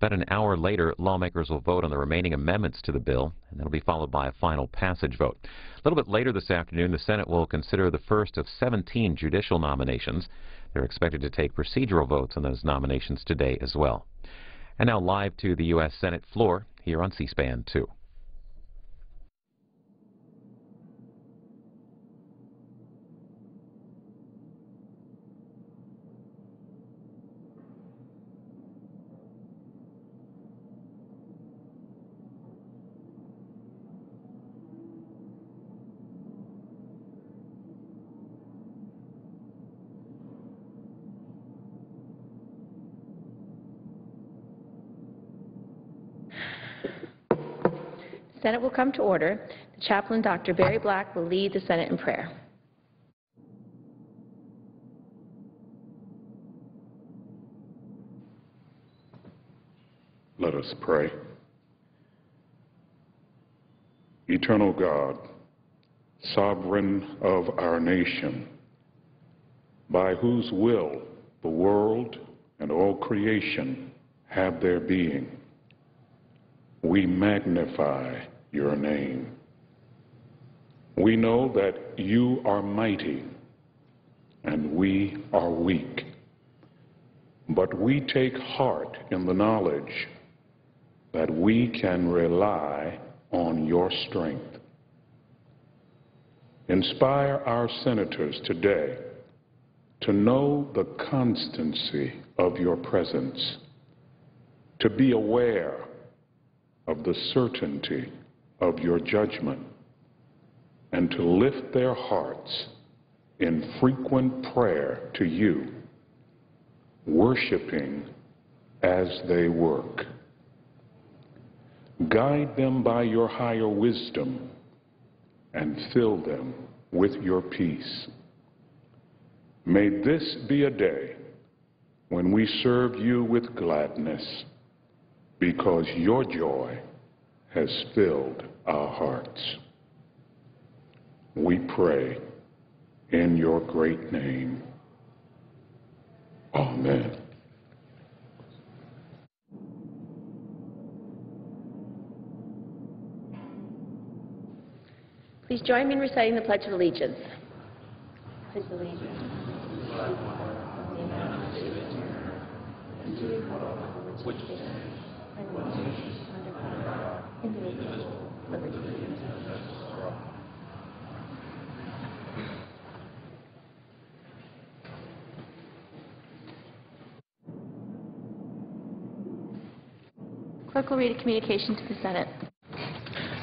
About an hour later, lawmakers will vote on the remaining amendments to the bill, and that'll be followed by a final passage vote. A little bit later this afternoon, the Senate will consider the first of 17 judicial nominations. They're expected to take procedural votes on those nominations today as well. And now live to the U.S. Senate floor here on C-SPAN 2. The Senate will come to order. The chaplain, Dr. Barry Black, will lead the Senate in prayer. Let us pray. Eternal God, sovereign of our nation, by whose will the world and all creation have their being, we magnify your name. We know that you are mighty and we are weak, but we take heart in the knowledge that we can rely on your strength. Inspire our senators today to know the constancy of your presence, to be aware of the certainty of your judgment, and to lift their hearts in frequent prayer to you, worshiping as they work. Guide them by your higher wisdom and fill them with your peace. May this be a day when we serve you with gladness, because your joy has filled our hearts. We pray in your great name. Amen. Please join me in reciting the Pledge of Allegiance. Pledge of Allegiance. Clerk will read a communication to the Senate.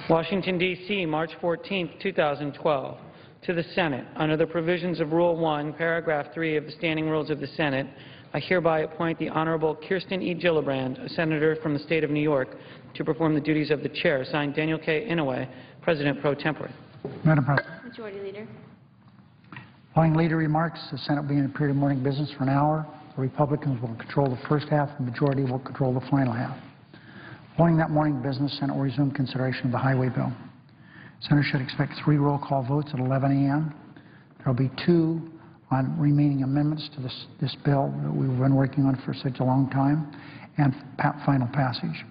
Washington, D.C., March 14, 2012. To the Senate, under the provisions of Rule 1, Paragraph 3 of the Standing Rules of the Senate, I hereby appoint the Honorable Kirsten E. Gillibrand, a senator from the state of New York, to perform the duties of the chair. Signed, Daniel K. Inouye, President pro tempore. Madam President. Majority Leader. Following leader remarks, the Senate will be in a period of morning business for an hour. The Republicans will control the first half, and the majority will control the final half. Following that morning business, Senate will resume consideration of the highway bill. Senators should expect 3 roll call votes at 11 a.m. There will be 2 on remaining amendments to this bill that we've been working on for such a long time, and final passage.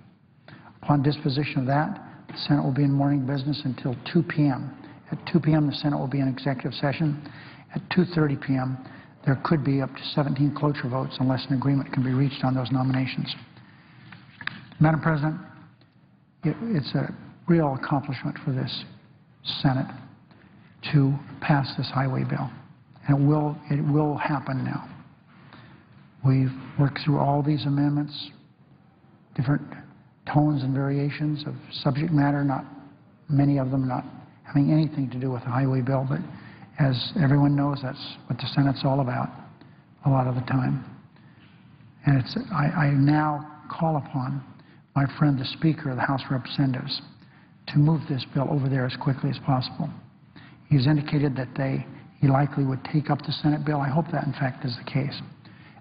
Upon disposition of that, the Senate will be in morning business until 2 p.m. At 2 p.m., the Senate will be in executive session. At 2:30 p.m., there could be up to 17 cloture votes unless an agreement can be reached on those nominations. Madam President, it's a real accomplishment for this Senate to pass this highway bill. And it will happen now. We've worked through all these amendments, different tones and variations of subject matter, not many of them not having anything to do with the highway bill, but as everyone knows, that's what the Senate's all about a lot of the time. And I now call upon my friend, the Speaker of the House of Representatives, to move this bill over there as quickly as possible. He's indicated that he likely would take up the Senate bill. I hope that, in fact, is the case.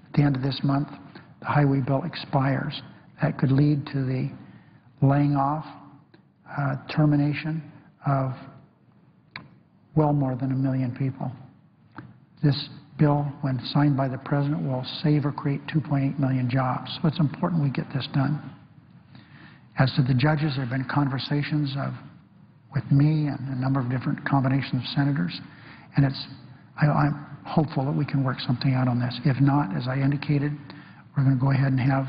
At the end of this month, the highway bill expires. That could lead to the laying off, termination of well more than 1 million people. This bill, when signed by the President, will save or create 2.8 million jobs. So it's important we get this done. As to the judges, there have been conversations with me and a number of different combinations of senators, and I'm hopeful that we can work something out on this. If not, as I indicated, we're going to go ahead and have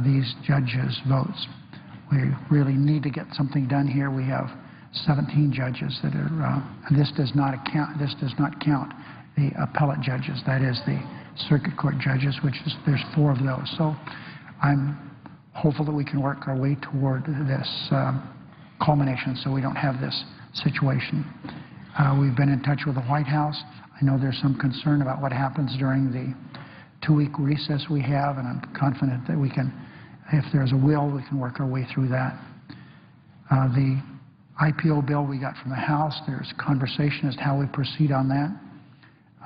these judges' votes. We really need to get something done here. We have 17 judges that are, and this does not count the appellate judges, that is the circuit court judges, there's 4 of those. So I'm hopeful that we can work our way toward this culmination so we don't have this situation. We've been in touch with the White House. I know there's some concern about what happens during the 2-week recess we have, and I'm confident that we can, if there's a will, we can work our way through that. The IPO bill we got from the House, there's conversation as to how we proceed on that.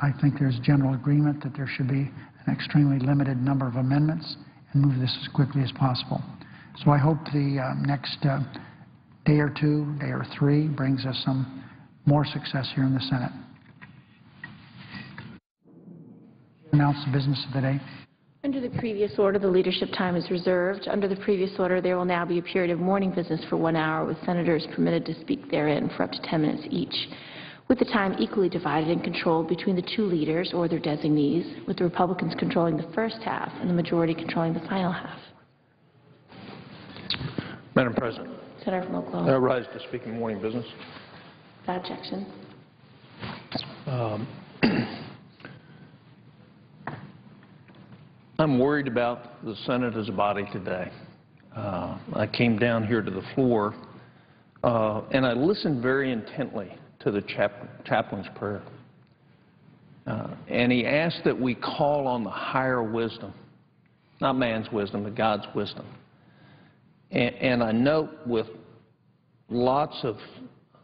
I think there's general agreement that there should be an extremely limited number of amendments and move this as quickly as possible. So I hope the next day or 2, day or 3, brings us some more success here in the Senate. Announce the business of the day. Under the previous order, the leadership time is reserved. Under the previous order, there will now be a period of morning business for 1 hour, with senators permitted to speak therein for up to 10 minutes each, with the time equally divided and controlled between the 2 leaders or their designees, with the Republicans controlling the first half and the majority controlling the final half. Madam President. Senator from Oklahoma. I rise to speak in morning business. Without objection. I'm worried about the Senate as a body today. I came down here to the floor and I listened very intently to the chaplain's prayer. And he asked that we call on the higher wisdom, not man's wisdom, but God's wisdom. And I note with lots of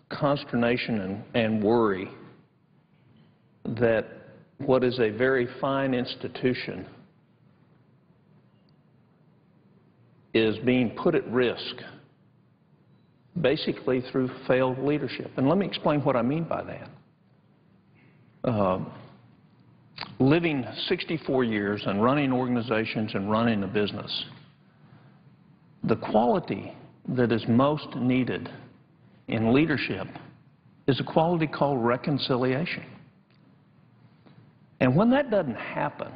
consternation and worry that what is a very fine institution is being put at risk basically through failed leadership. And let me explain what I mean by that. Living 64 years and running organizations and running a business, the quality that is most needed in leadership is a quality called reconciliation. And when that doesn't happen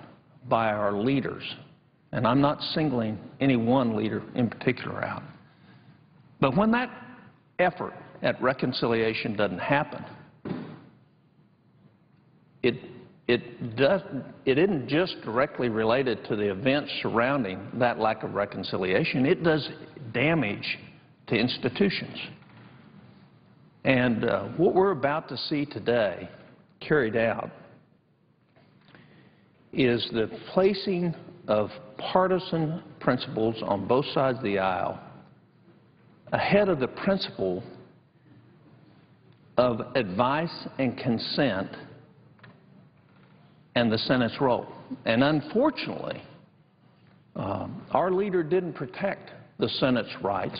by our leaders, and I'm not singling any one leader in particular out, but when that effort at reconciliation doesn't happen, it isn't just directly related to the events surrounding that lack of reconciliation. It does damage to institutions. And what we're about to see today carried out is the placing of partisan principles on both sides of the aisle ahead of the principle of advice and consent and the Senate's role. And unfortunately, our leader didn't protect the Senate's rights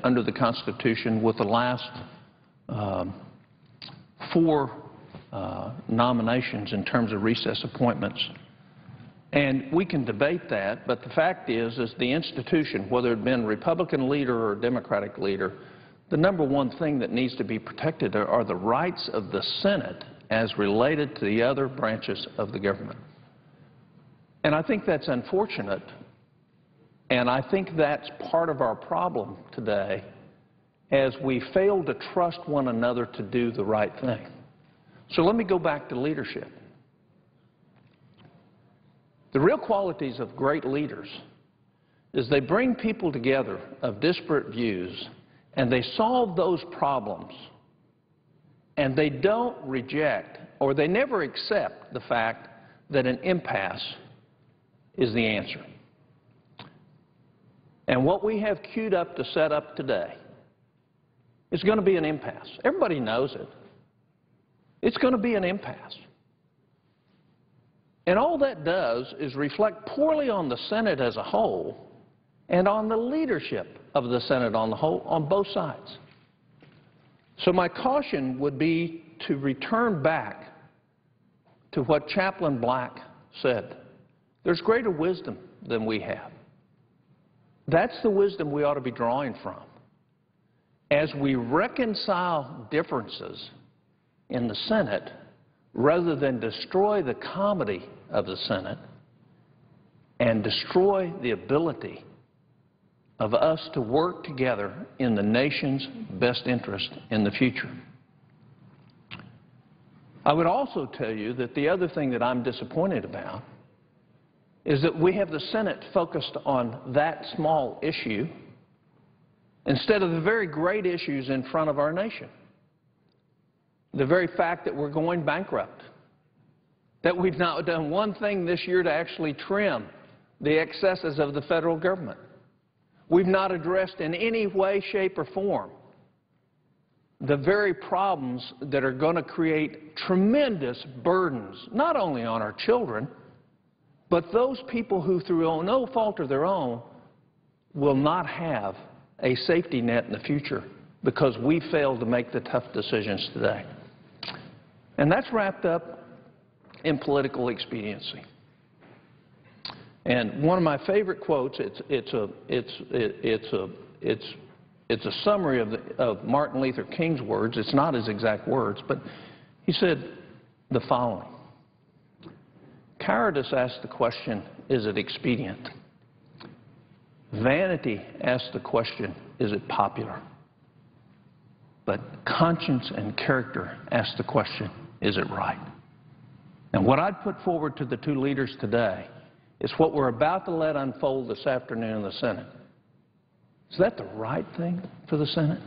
under the Constitution with the last 4 nominations in terms of recess appointments. And we can debate that, but the fact is the institution, whether it had been Republican leader or Democratic leader, the number one thing that needs to be protected are the rights of the Senate as related to the other branches of the government. And I think that's unfortunate, and I think that's part of our problem today as we fail to trust one another to do the right thing. So let me go back to leadership. The real qualities of great leaders is they bring people together of disparate views and they solve those problems, and they don't reject or they never accept the fact that an impasse is the answer. And what we have queued up to set up today is going to be an impasse. Everybody knows it. It's going to be an impasse. And all that does is reflect poorly on the Senate as a whole and on the leadership of the Senate on the whole, on both sides. So my caution would be to return back to what Chaplain Black said. There's greater wisdom than we have. That's the wisdom we ought to be drawing from. As we reconcile differences in the Senate, rather than destroy the comedy of the Senate and destroy the ability of us to work together in the nation's best interest in the future. I would also tell you that the other thing that I'm disappointed about is that we have the Senate focused on that small issue instead of the very great issues in front of our nation. The very fact that we're going bankrupt, that we've not done one thing this year to actually trim the excesses of the federal government. We've not addressed in any way, shape, or form the very problems that are going to create tremendous burdens, not only on our children, but those people who, through no fault of their own, will not have a safety net in the future because we failed to make the tough decisions today. And that's wrapped up in political expediency. And one of my favorite quotes, it's a summary of Martin Luther King's words. It's not his exact words, but he said the following: cowardice asks the question, is it expedient? Vanity asks the question, is it popular? But conscience and character ask the question, is it right? And what I'd put forward to the two leaders today is what we're about to let unfold this afternoon in the Senate. Is that the right thing for the Senate?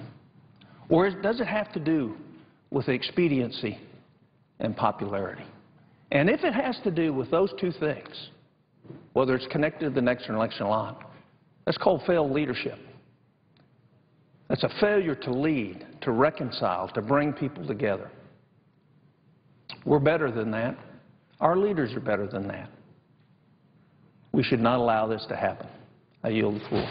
Or does it have to do with expediency and popularity? And if it has to do with those two things, whether it's connected to the next election or not, that's called failed leadership. That's a failure to lead, to reconcile, to bring people together. We're better than that. Our leaders are better than that. We should not allow this to happen. I yield the floor.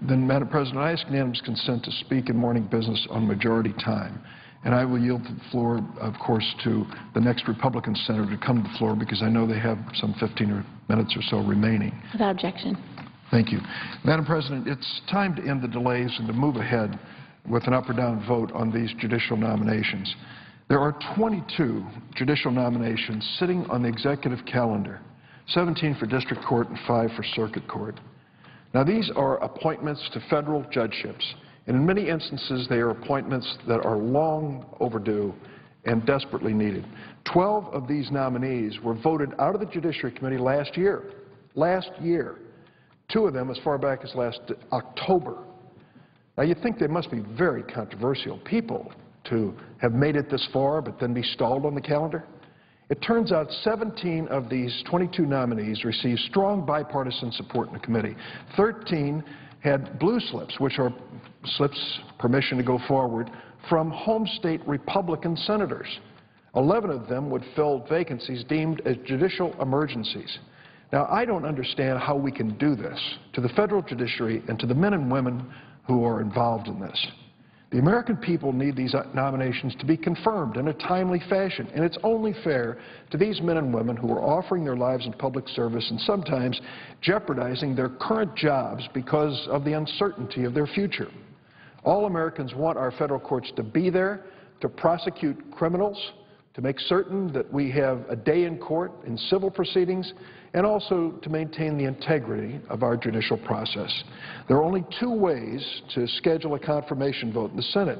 Then, Madam President, I ask unanimous consent to speak in morning business on majority time. And I will yield the floor, of course, to the next Republican senator to come to the floor because I know they have some 15 minutes or so remaining. Without objection. Thank you. Madam President, it's time to end the delays and to move ahead with an up or down vote on these judicial nominations. There are 22 judicial nominations sitting on the executive calendar, 17 for district court and 5 for circuit court. Now, these are appointments to federal judgeships, and in many instances they are appointments that are long overdue and desperately needed. 12 of these nominees were voted out of the Judiciary Committee last year. Last year. 2 of them as far back as last October. Now, you'd think they must be very controversial people to have made it this far but then be stalled on the calendar. It turns out 17 of these 22 nominees received strong bipartisan support in the committee. 13 had blue slips, which are slips, permission to go forward, from home state Republican senators. 11 of them would fill vacancies deemed as judicial emergencies. Now, I don't understand how we can do this to the federal judiciary and to the men and women who are involved in this. The American people need these nominations to be confirmed in a timely fashion, and it's only fair to these men and women who are offering their lives in public service and sometimes jeopardizing their current jobs because of the uncertainty of their future. All Americans want our federal courts to be there to prosecute criminals, to make certain that we have a day in court in civil proceedings, and also to maintain the integrity of our judicial process. There are only 2 ways to schedule a confirmation vote in the Senate,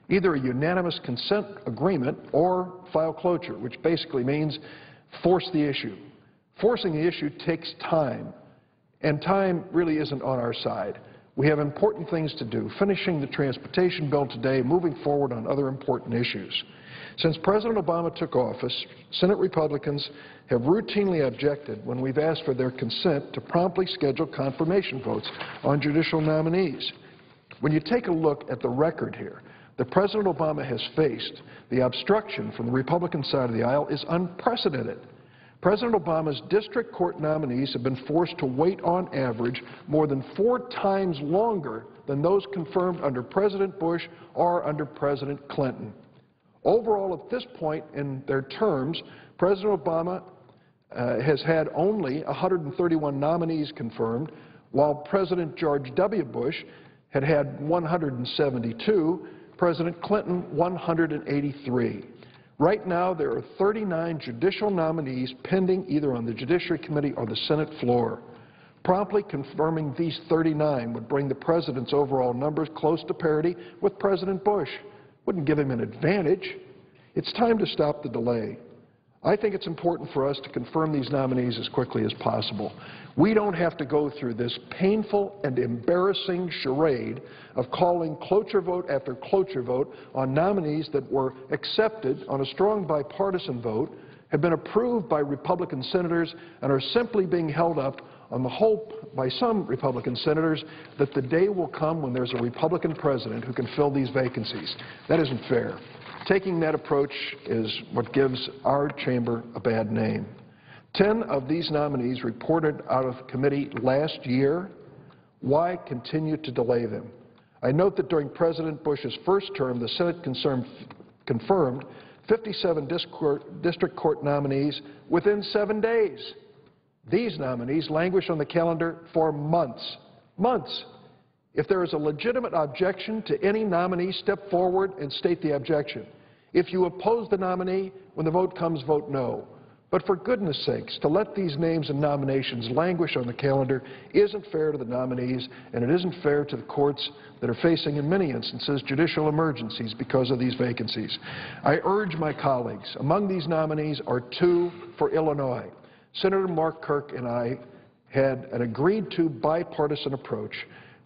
either a unanimous consent agreement or file cloture, which basically means force the issue. Forcing the issue takes time, and time really isn't on our side. We have important things to do, finishing the transportation bill today, moving forward on other important issues. Since President Obama took office, Senate Republicans have routinely objected when we've asked for their consent to promptly schedule confirmation votes on judicial nominees. When you take a look at the record here that President Obama has faced, the obstruction from the Republican side of the aisle is unprecedented. President Obama's district court nominees have been forced to wait on average more than 4 times longer than those confirmed under President Bush or under President Clinton. Overall, at this point in their terms, President Obama has had only 131 nominees confirmed, while President George W. Bush had had 172, President Clinton 183. Right now, there are 39 judicial nominees pending either on the Judiciary Committee or the Senate floor. Promptly confirming these 39 would bring the President's overall numbers close to parity with President Bush. Wouldn't give him an advantage. It's time to stop the delay. I think it's important for us to confirm these nominees as quickly as possible. We don't have to go through this painful and embarrassing charade of calling cloture vote after cloture vote on nominees that were accepted on a strong bipartisan vote, have been approved by Republican senators, and are simply being held up on the hope by some Republican senators that the day will come when there's a Republican president who can fill these vacancies. That isn't fair. Taking that approach is what gives our chamber a bad name. 10 of these nominees reported out of committee last year. Why continue to delay them? I note that during President Bush's first term, the Senate confirmed 57 district court nominees within 7 days. These nominees languish on the calendar for months. Months. If there is a legitimate objection to any nominee, step forward and state the objection. If you oppose the nominee, when the vote comes, vote no. But for goodness sakes, to let these names and nominations languish on the calendar isn't fair to the nominees, and it isn't fair to the courts that are facing, in many instances, judicial emergencies because of these vacancies. I urge my colleagues, among these nominees are 2 for Illinois. Senator Mark Kirk and I had an agreed-to bipartisan approach.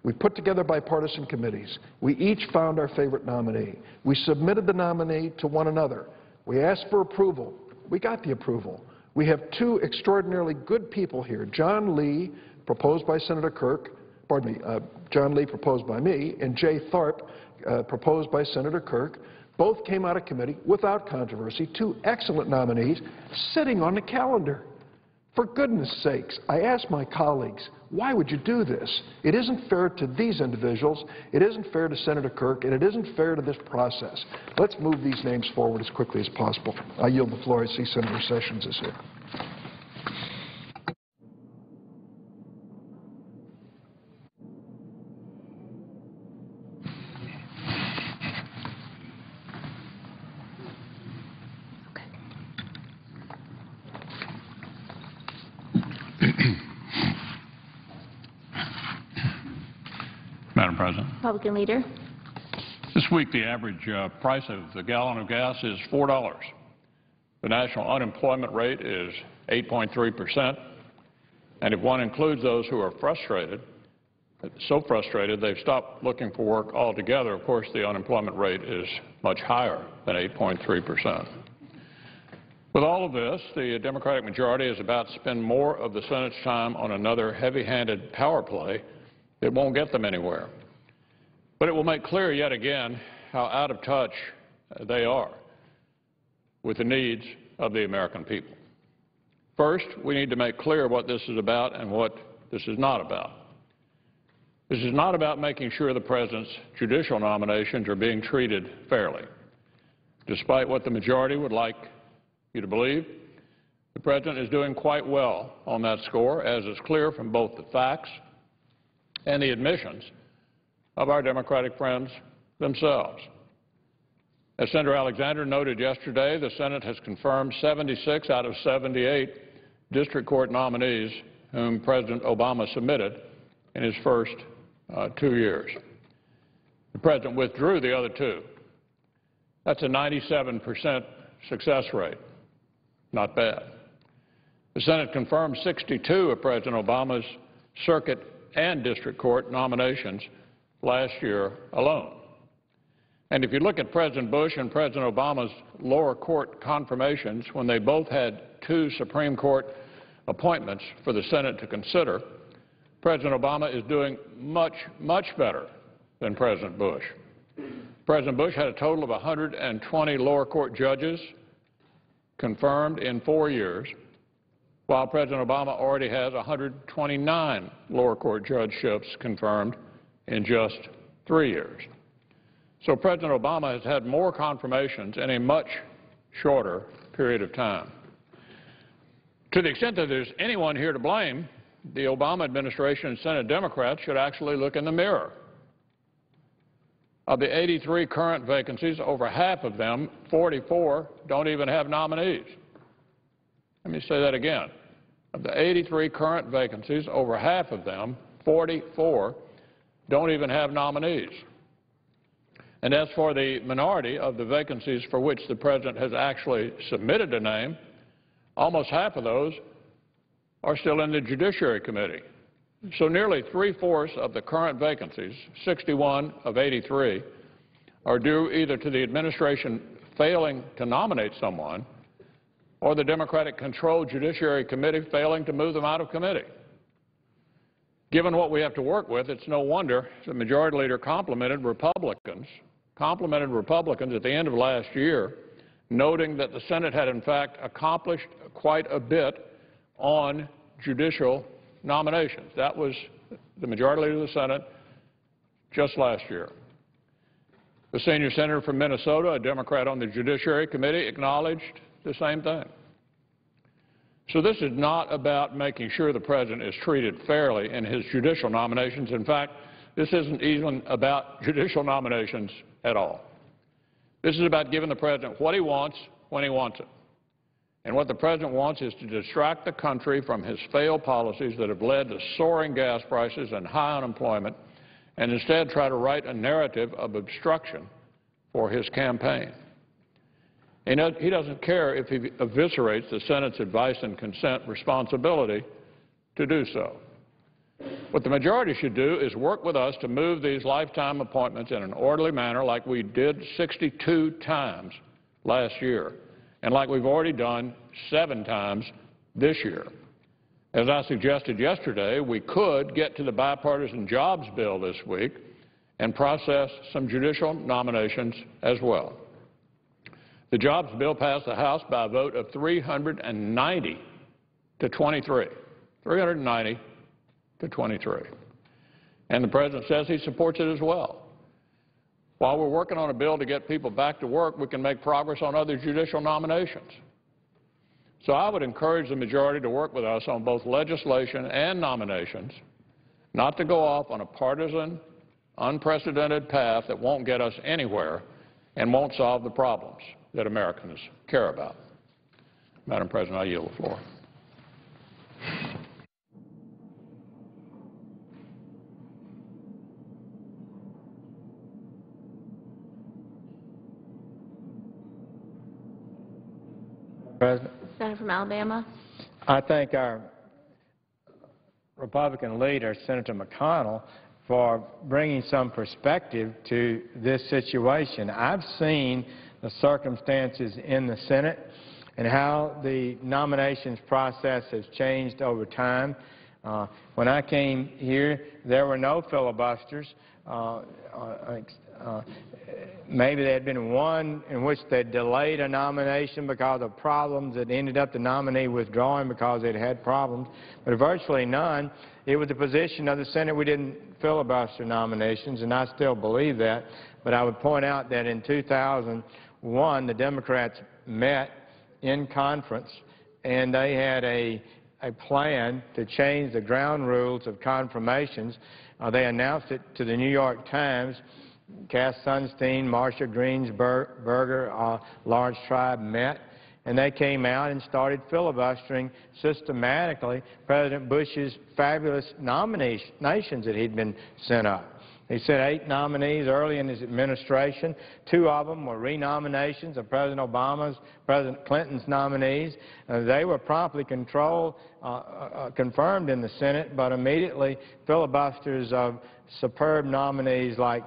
We put together bipartisan committees. We each found our favorite nominee. We submitted the nominee to one another. We asked for approval. We got the approval. We have 2 extraordinarily good people here. John Lee, proposed by Senator Kirk, John Lee proposed by me, and Jay Tharp, proposed by Senator Kirk. Both came out of committee without controversy. 2 excellent nominees sitting on the calendar. For goodness sakes, I ask my colleagues, why would you do this? It isn't fair to these individuals, it isn't fair to Senator Kirk, and it isn't fair to this process. Let's move these names forward as quickly as possible. I yield the floor. I see Senator Sessions is here. Madam President. Republican Leader. This week, the average price of the gallon of gas is $4. The national unemployment rate is 8.3%. And if one includes those who are frustrated, so frustrated they've stopped looking for work altogether, of course, the unemployment rate is much higher than 8.3%. With all of this, the Democratic majority is about to spend more of the Senate's time on another heavy-handed power play that won't get them anywhere. But it will make clear yet again how out of touch they are with the needs of the American people. First, we need to make clear what this is about and what this is not about. This is not about making sure the President's judicial nominations are being treated fairly. Despite what the majority would like you to believe, the President is doing quite well on that score, as is clear from both the facts and the admissions of our Democratic friends themselves. As Senator Alexander noted yesterday, the Senate has confirmed 76 out of 78 district court nominees whom President Obama submitted in his first 2 years. The President withdrew the other 2. That's a 97% success rate. Not bad. The Senate confirmed 62 of President Obama's circuit and district court nominations last year alone. And if you look at President Bush and President Obama's lower court confirmations when they both had 2 Supreme Court appointments for the Senate to consider, President Obama is doing much, much better than President Bush. President Bush had a total of 120 lower court judges confirmed in 4 years, while President Obama already has 129 lower court judgeships confirmed in just 3 years. So President Obama has had more confirmations in a much shorter period of time. To the extent that there's anyone here to blame, the Obama administration and Senate Democrats should actually look in the mirror. Of the 83 current vacancies, over half of them, 44, don't even have nominees. Let me say that again. Of the 83 current vacancies, over half of them, 44, don't even have nominees. And as for the minority of the vacancies for which the President has actually submitted a name, almost half of those are still in the Judiciary Committee. So nearly 3/4 of the current vacancies, 61 of 83, are due either to the administration failing to nominate someone or the Democratic-controlled Judiciary Committee failing to move them out of committee. Given what we have to work with, it's no wonder the Majority Leader complimented Republicans at the end of last year, noting that the Senate had in fact accomplished quite a bit on judicial nominations. That was the Majority Leader of the Senate just last year. The senior senator from Minnesota, a Democrat on the Judiciary Committee, acknowledged the same thing. So this is not about making sure the President is treated fairly in his judicial nominations. In fact, this isn't even about judicial nominations at all. This is about giving the President what he wants when he wants it. And what the President wants is to distract the country from his failed policies that have led to soaring gas prices and high unemployment, and instead try to write a narrative of obstruction for his campaign. He doesn't care if he eviscerates the Senate's advice and consent responsibility to do so. What the majority should do is work with us to move these lifetime appointments in an orderly manner like we did 62 times last year and like we've already done 7 times this year. As I suggested yesterday, we could get to the bipartisan jobs bill this week and process some judicial nominations as well. The jobs bill passed the House by a vote of 390 to 23. 390 to 23. And the President says he supports it as well. While we're working on a bill to get people back to work, we can make progress on other judicial nominations. So I would encourage the majority to work with us on both legislation and nominations, not to go off on a partisan, unprecedented path that won't get us anywhere and won't solve the problems that Americans care about. Madam President, I yield the floor. President, Senator from Alabama. I thank our Republican leader, Senator McConnell, for bringing some perspective to this situation. I've seen the circumstances in the Senate and how the nominations process has changed over time. When I came here, there were no filibusters. Maybe there had been one in which they delayed a nomination because of problems that ended up the nominee withdrawing because it had problems, but virtually none. It was the position of the Senate we didn't filibuster nominations, and I still believe that. But I would point out that in 2001, the Democrats met in conference, and they had a plan to change the ground rules of confirmations. They announced it to the New York Times. Cass Sunstein, Marsha Greensberger, Lawrence Tribe met, and they came out and started filibustering systematically President Bush's fabulous nominations that he'd been sent up. He sent 8 nominees early in his administration. 2 of them were renominations of President Obama's, President Clinton's nominees. They were promptly confirmed in the Senate, but immediately filibusters of superb nominees like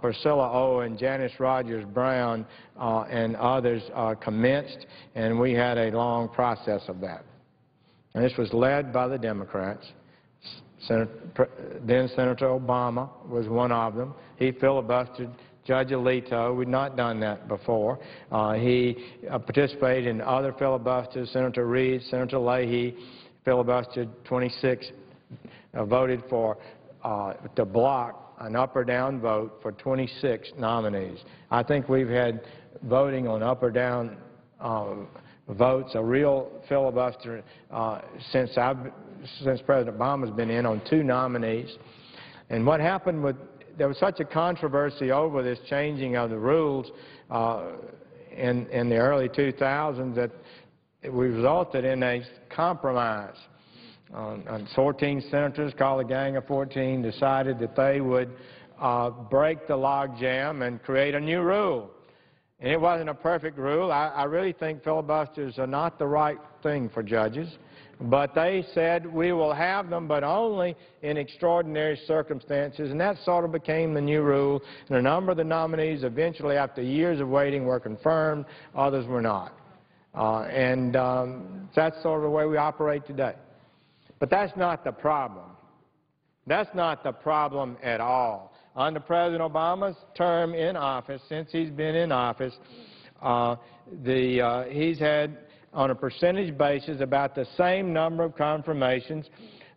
Priscilla Owen, Janice Rogers Brown, and others commenced, and we had a long process of that. And this was led by the Democrats. Then Senator Obama was one of them. He filibustered Judge Alito. We'd not done that before. He participated in other filibusters. Senator Reid, Senator Leahy filibustered 26, voted for to block an up or down vote for 26 nominees. I think we've had voting on up or down votes, a real filibuster since President Obama's been in on 2 nominees. And what happened there was such a controversy over this changing of the rules in the early 2000s that we resulted in a compromise. 14 senators, called a Gang of 14, decided that they would break the logjam and create a new rule. And it wasn't a perfect rule. I really think filibusters are not the right thing for judges. But they said we will have them, but only in extraordinary circumstances. And that sort of became the new rule. And a number of the nominees eventually, after years of waiting, were confirmed. Others were not. That's sort of the way we operate today. But that's not the problem. That's not the problem at all. Under President Obama's term in office, since he's been in office, he's had, on a percentage basis, about the same number of confirmations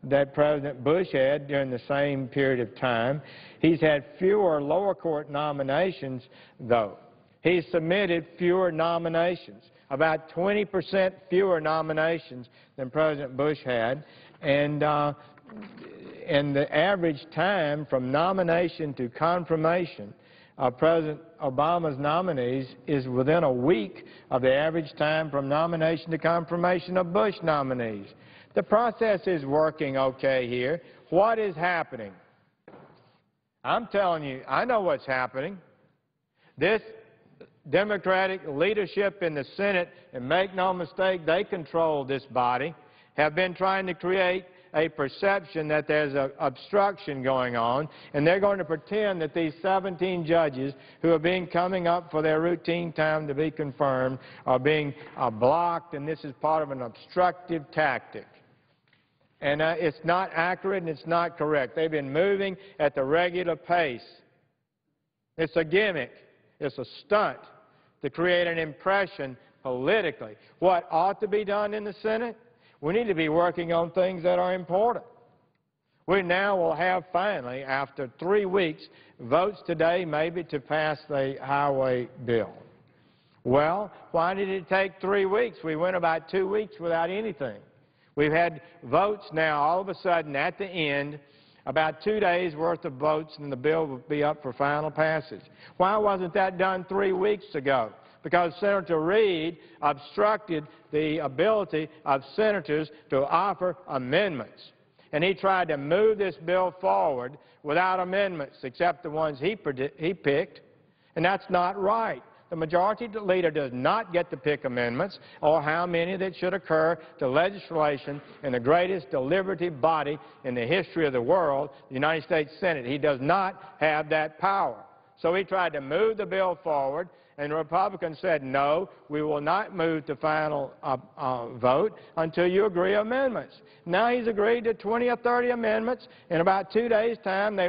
that President Bush had during the same period of time. He's had fewer lower court nominations, though. He's submitted fewer nominations, about 20% fewer nominations than President Bush had, and the average time from nomination to confirmation of President Obama's nominees is within a week of the average time from nomination to confirmation of Bush nominees. The process is working okay here. What is happening? I'm telling you, I know what's happening. This Democratic leadership in the Senate, and make no mistake, they control this body, have been trying to create a perception that there's an obstruction going on, and they're going to pretend that these 17 judges who are coming up for their routine time to be confirmed are being blocked, and this is part of an obstructive tactic. And it's not accurate and it's not correct. They've been moving at the regular pace. It's a gimmick. It's a stunt to create an impression politically. What ought to be done in the Senate? We need to be working on things that are important. We now will have, finally, after 3 weeks, votes today maybe to pass the highway bill. Well, why did it take 3 weeks? We went about 2 weeks without anything. We've had votes now all of a sudden at the end, about 2 days worth of votes, and the bill will be up for final passage. Why wasn't that done 3 weeks ago? Because Senator Reid obstructed the ability of senators to offer amendments. And he tried to move this bill forward without amendments, except the ones he picked, and that's not right. The majority leader does not get to pick amendments or how many that should occur to legislation in the greatest deliberative body in the history of the world, the United States Senate. He does not have that power. So he tried to move the bill forward, and the Republicans said, no, we will not move to final vote until you agree amendments. Now he's agreed to 20 or 30 amendments. In about 2 days' time, will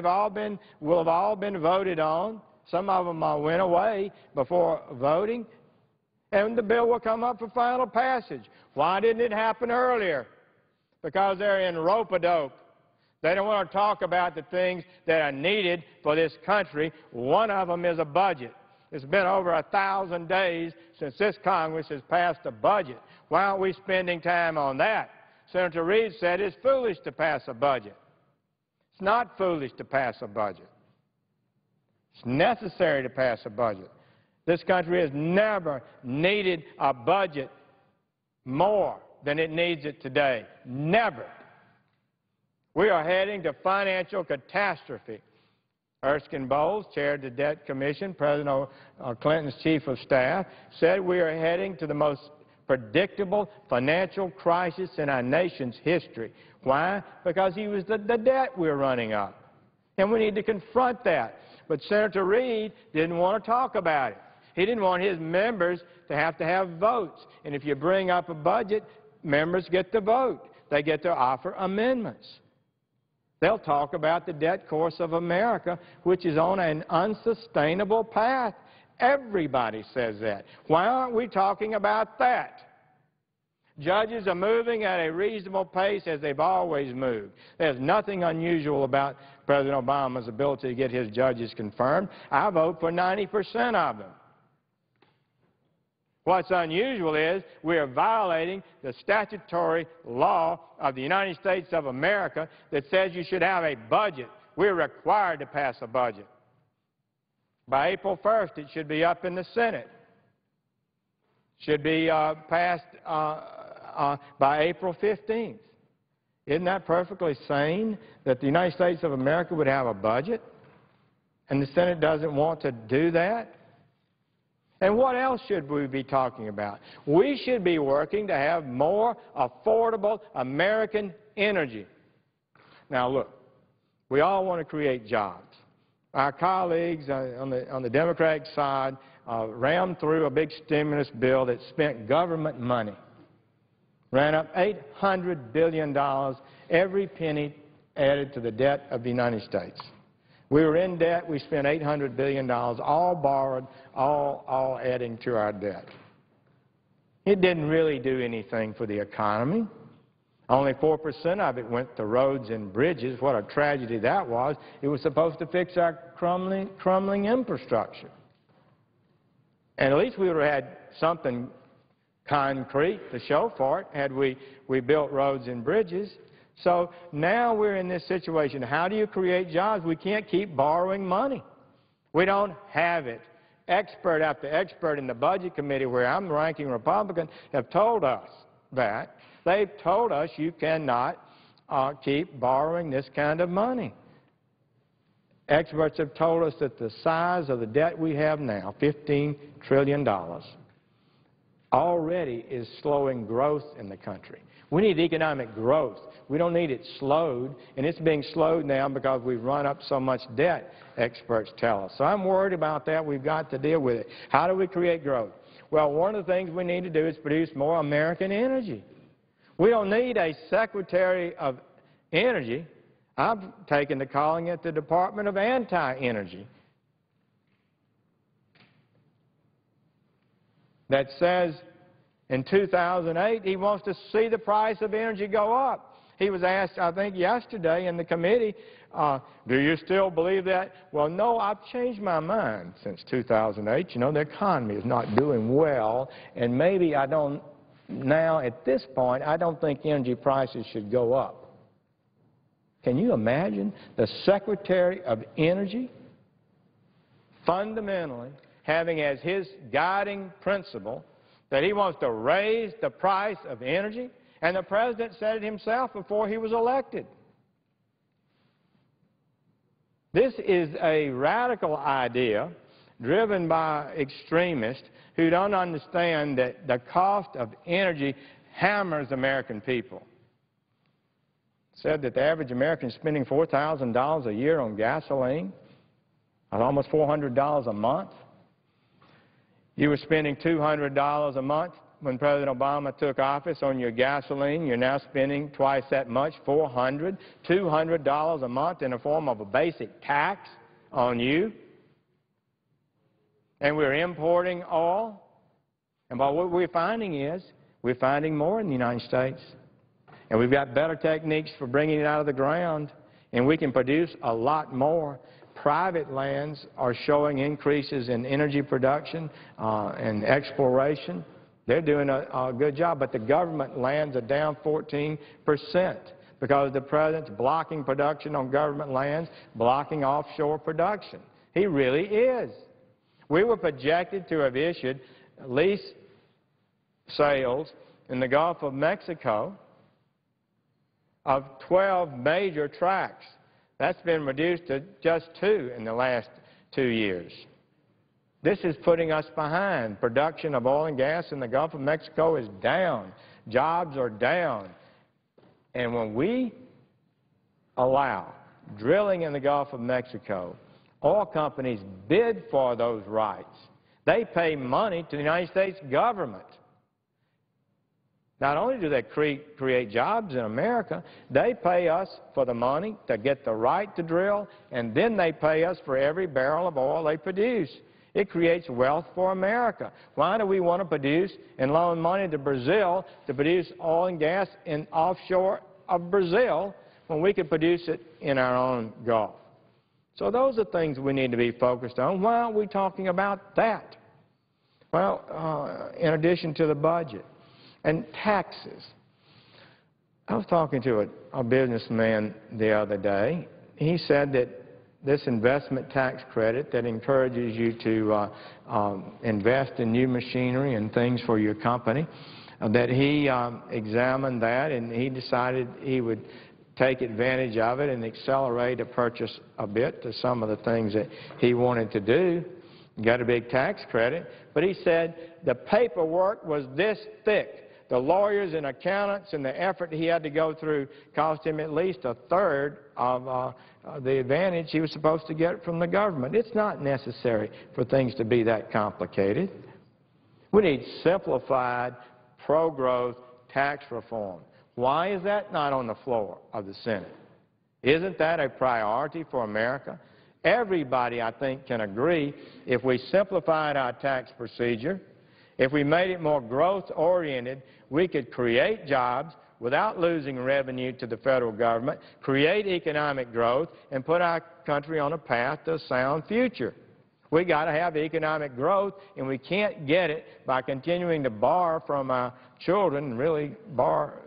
have all been voted on. Some of them went away before voting, and the bill will come up for final passage. Why didn't it happen earlier? Because they're in rope-a-dope. They don't want to talk about the things that are needed for this country. One of them is a budget. It's been over 1,000 days since this Congress has passed a budget. Why aren't we spending time on that? Senator Reid said it's foolish to pass a budget. It's not foolish to pass a budget. It's necessary to pass a budget. This country has never needed a budget more than it needs it today. Never. We are heading to financial catastrophe. Erskine Bowles chaired the Debt Commission. President Clinton's chief of staff said we are heading to the most predictable financial crisis in our nation's history. Why? Because he was the debt we're running up. And we need to confront that. But Senator Reid didn't want to talk about it. He didn't want his members to have votes. And if you bring up a budget, members get to vote. They get to offer amendments. They'll talk about the debt course of America, which is on an unsustainable path. Everybody says that. Why aren't we talking about that? Judges are moving at a reasonable pace as they've always moved. There's nothing unusual about President Obama's ability to get his judges confirmed. I vote for 90% of them. What's unusual is we are violating the statutory law of the United States of America that says you should have a budget. We're required to pass a budget. By April 1st, it should be up in the Senate. Should be passed by April 15th. Isn't that perfectly sane that the United States of America would have a budget and the Senate doesn't want to do that? And what else should we be talking about? We should be working to have more affordable American energy. Now look, we all want to create jobs. Our colleagues on the Democratic side rammed through a big stimulus bill that spent government money. Ran up $800 billion, every penny added to the debt of the United States. We were in debt. We spent $800 billion, all borrowed, all adding to our debt. It didn't really do anything for the economy. Only 4% of it went to roads and bridges. What a tragedy that was. It was supposed to fix our crumbling infrastructure. And at least we would have had something concrete to show for it had we built roads and bridges. So now we're in this situation. How do you create jobs? We can't keep borrowing money. We don't have it. Expert after expert in the Budget Committee, where I'm the ranking Republican, have told us that. They've told us you cannot keep borrowing this kind of money. Experts have told us that the size of the debt we have now, $15 trillion, already is slowing growth in the country. We need economic growth. We don't need it slowed, and it's being slowed now because we've run up so much debt, experts tell us. So I'm worried about that. We've got to deal with it. How do we create growth? Well, one of the things we need to do is produce more American energy. We don't need a Secretary of Energy. I've taken to calling it the Department of Anti-Energy, that says in 2008 he wants to see the price of energy go up. He was asked, I think yesterday in the committee, do you still believe that? Well, no, I've changed my mind since 2008. You know, the economy is not doing well, and maybe I don't, now at this point, I don't think energy prices should go up. Can you imagine the Secretary of Energy fundamentally having as his guiding principle that he wants to raise the price of energy? And the President said it himself before he was elected. This is a radical idea driven by extremists who don't understand that the cost of energy hammers American people. Said that the average American is spending $4,000 a year on gasoline, almost $400 a month. You were spending $200 a month when President Obama took office on your gasoline. You're now spending twice that much, $400, $200 a month in the form of a basic tax on you. And we're importing oil. And what we're finding is we're finding more in the United States. And we've got better techniques for bringing it out of the ground, and we can produce a lot more. Private lands are showing increases in energy production and exploration. They're doing a good job, but the government lands are down 14% because the President's blocking production on government lands, blocking offshore production. He really is. We were projected to have issued lease sales in the Gulf of Mexico of 12 major tracts. That's been reduced to just 2 in the last 2 years. This is putting us behind. Production of oil and gas in the Gulf of Mexico is down. Jobs are down. And when we allow drilling in the Gulf of Mexico, oil companies bid for those rights. They pay money to the United States government. Not only do they create jobs in America, they pay us for the money to get the right to drill, and then they pay us for every barrel of oil they produce. It creates wealth for America. Why do we want to produce and loan money to Brazil to produce oil and gas in offshore of Brazil when we could produce it in our own Gulf? So those are things we need to be focused on. Why aren't we talking about that? Well, in addition to the budget. And taxes. I was talking to a businessman the other day. He said that this investment tax credit that encourages you to invest in new machinery and things for your company, that he examined that and he decided he would take advantage of it and accelerate a purchase a bit to some of the things that he wanted to do. Got a big tax credit. But he said the paperwork was this thick. The lawyers and accountants and the effort he had to go through cost him at least a third of the advantage he was supposed to get from the government. It's not necessary for things to be that complicated. We need simplified, pro-growth tax reform. Why is that not on the floor of the Senate? Isn't that a priority for America? Everybody, I think, can agree if we simplified our tax procedure, if we made it more growth-oriented, we could create jobs without losing revenue to the federal government, create economic growth, and put our country on a path to a sound future. We got to have economic growth, and we can't get it by continuing to borrow from our children, really borrow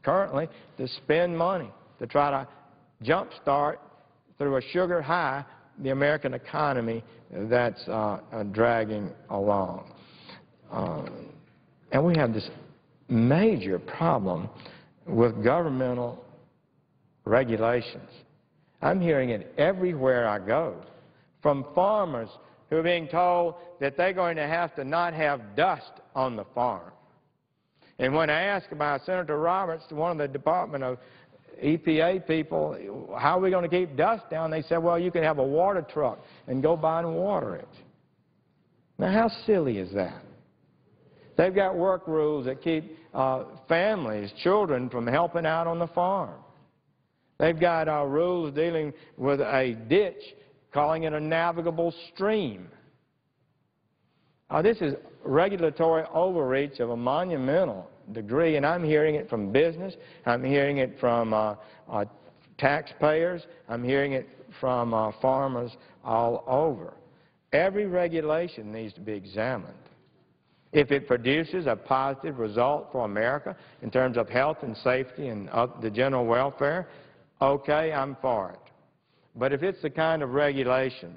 currently to spend money, to try to jumpstart through a sugar high the American economy that's dragging along. And we have this major problem with governmental regulations. I'm hearing it everywhere I go, from farmers who are being told that they're going to have to not have dust on the farm. And when I asked about Senator Roberts, one of the Department of EPA people, how are we going to keep dust down? They said, well, you can have a water truck and go by and water it. Now, how silly is that? They've got work rules that keep families, children, from helping out on the farm. They've got rules dealing with a ditch, calling it a navigable stream. This is regulatory overreach of a monumental degree, and I'm hearing it from business, I'm hearing it from taxpayers, I'm hearing it from farmers all over. Every regulation needs to be examined. If it produces a positive result for America in terms of health and safety and the general welfare, okay, I'm for it. But if it's the kind of regulation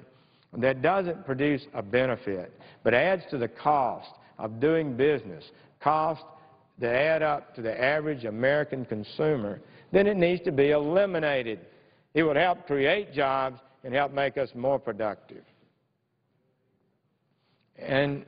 that doesn't produce a benefit, but adds to the cost of doing business, costs that add up to the average American consumer, then it needs to be eliminated. It would help create jobs and help make us more productive. And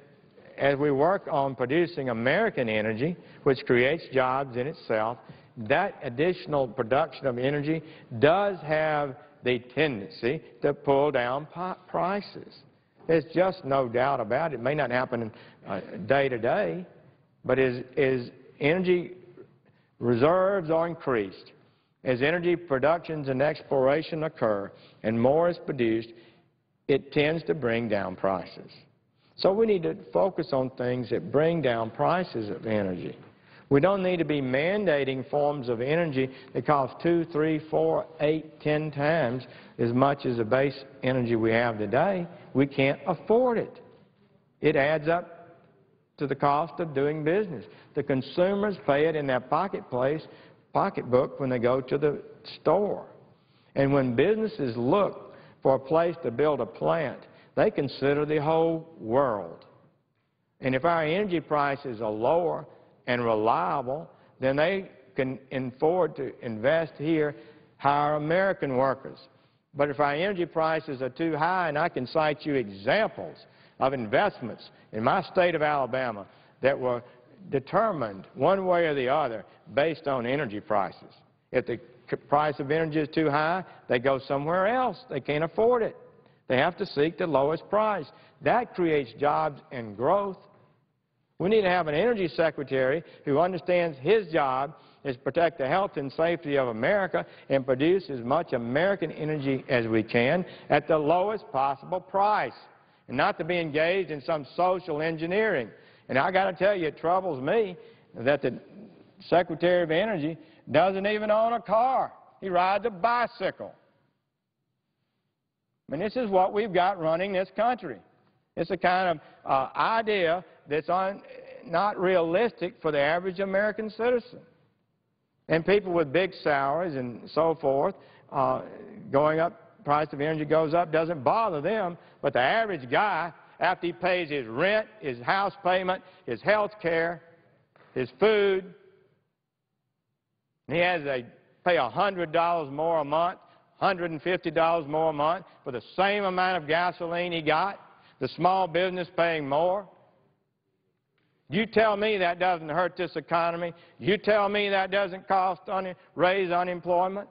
as we work on producing American energy, which creates jobs in itself, that additional production of energy does have the tendency to pull down prices. There's just no doubt about it. It may not happen day to day, but as energy reserves are increased, as energy productions and exploration occur, and more is produced, it tends to bring down prices. So we need to focus on things that bring down prices of energy. We don't need to be mandating forms of energy that cost 2, 3, 4, 8, 10 times as much as the base energy we have today. We can't afford it. It adds up to the cost of doing business. The consumers pay it in their pocketbook when they go to the store. And when businesses look for a place to build a plant, they consider the whole world. And if our energy prices are lower and reliable, then they can afford to invest here, hire American workers. But if our energy prices are too high, and I can cite you examples of investments in my state of Alabama that were determined one way or the other based on energy prices. If the price of energy is too high, they go somewhere else. They can't afford it. They have to seek the lowest price. That creates jobs and growth. We need to have an energy secretary who understands his job is to protect the health and safety of America and produce as much American energy as we can at the lowest possible price, and not to be engaged in some social engineering. And I got to tell you, it troubles me that the Secretary of Energy doesn't even own a car. He rides a bicycle. I mean, this is what we've got running this country. It's a kind of idea that's not realistic for the average American citizen. And people with big salaries and so forth, going up, price of energy goes up, doesn't bother them. But the average guy, after he pays his rent, his house payment, his health care, his food, and he has to pay $100 more a month, $150 more a month for the same amount of gasoline he got, the small business paying more. You tell me that doesn't hurt this economy. You tell me that doesn't raise unemployment.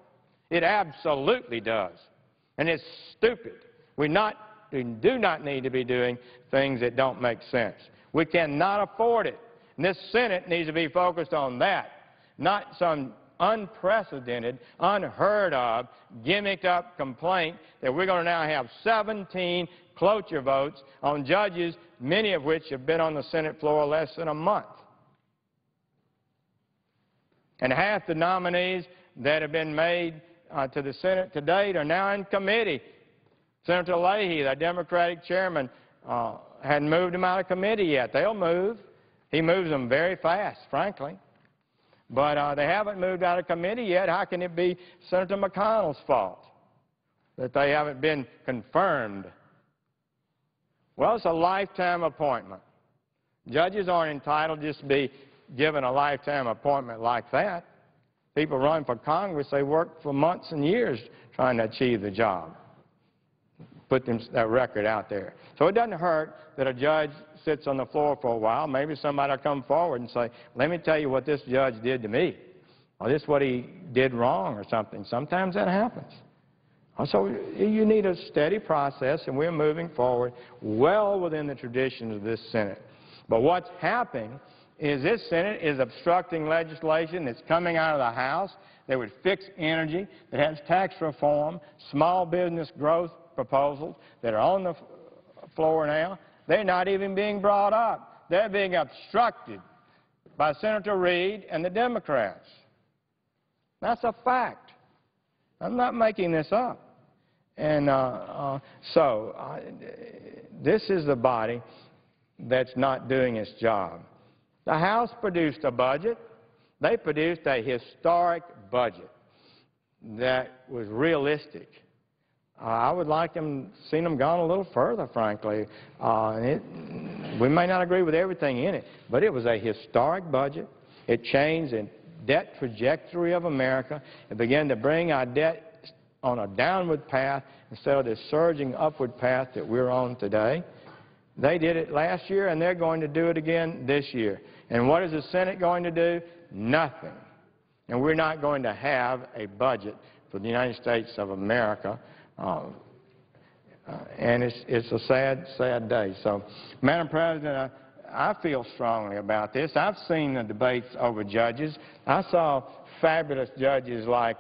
It absolutely does. And it's stupid. We do not need to be doing things that don't make sense. We cannot afford it. And this Senate needs to be focused on that, not some unprecedented, unheard of, gimmicked up complaint that we're going to now have 17 cloture votes on judges, many of which have been on the Senate floor less than a month. And half the nominees that have been made to the Senate to date are now in committee. Senator Leahy, the Democratic chairman, hadn't moved them out of committee yet. They'll move. He moves them very fast, frankly. But they haven't moved out of committee yet. How can it be Senator McConnell's fault that they haven't been confirmed? Well, it's a lifetime appointment. Judges aren't entitled just to be given a lifetime appointment like that. People run for Congress, they work for months and years trying to achieve the job. Put that record out there. So it doesn't hurt that a judge sits on the floor for a while. Maybe somebody will come forward and say, let me tell you what this judge did to me, or this is what he did wrong or something. Sometimes that happens. So you need a steady process, and we're moving forward well within the traditions of this Senate. But what's happening is this Senate is obstructing legislation that's coming out of the House that would fix energy, that has tax reform, small business growth proposals that are on the floor now. They're not even being brought up. They're being obstructed by Senator Reid and the Democrats. That's a fact. I'm not making this up. And this is the body that's not doing its job. The House produced a budget. They produced a historic budget that was realistic. I would like seen them gone a little further, frankly. We may not agree with everything in it, but it was a historic budget. It changed the debt trajectory of America. It began to bring our debt on a downward path instead of this surging upward path that we're on today. They did it last year, and they're going to do it again this year. And what is the Senate going to do? Nothing. And we're not going to have a budget for the United States of America. And it's a sad, sad day. So, Madam President, I feel strongly about this. I've seen the debates over judges. I saw fabulous judges like